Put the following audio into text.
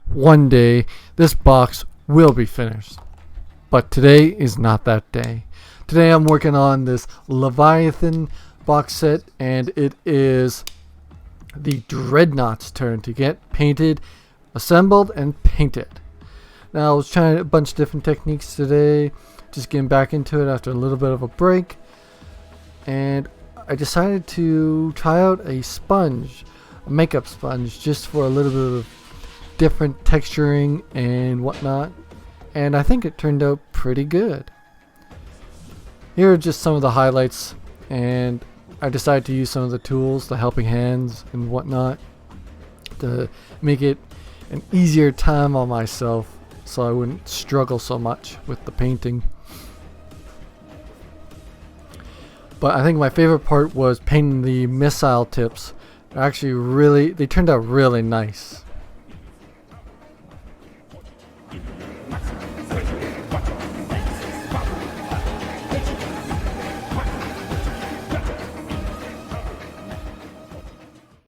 one day this box will be finished. But today is not that day. Today I'm working on this Leviathan box set, and it is the Dreadnought's turn to get painted, assembled, and painted. Now I was trying a bunch of different techniques today, just getting back into it after a little bit of a break, and I decided to try out a sponge, a makeup sponge, just for a little bit of different texturing and whatnot, and I think it turned out pretty good. Here are just some of the highlights, and I decided to use some of the tools, the helping hands and whatnot, to make it an easier time on myself so I wouldn't struggle so much with the painting. But I think my favorite part was painting the missile tips. They turned out really nice.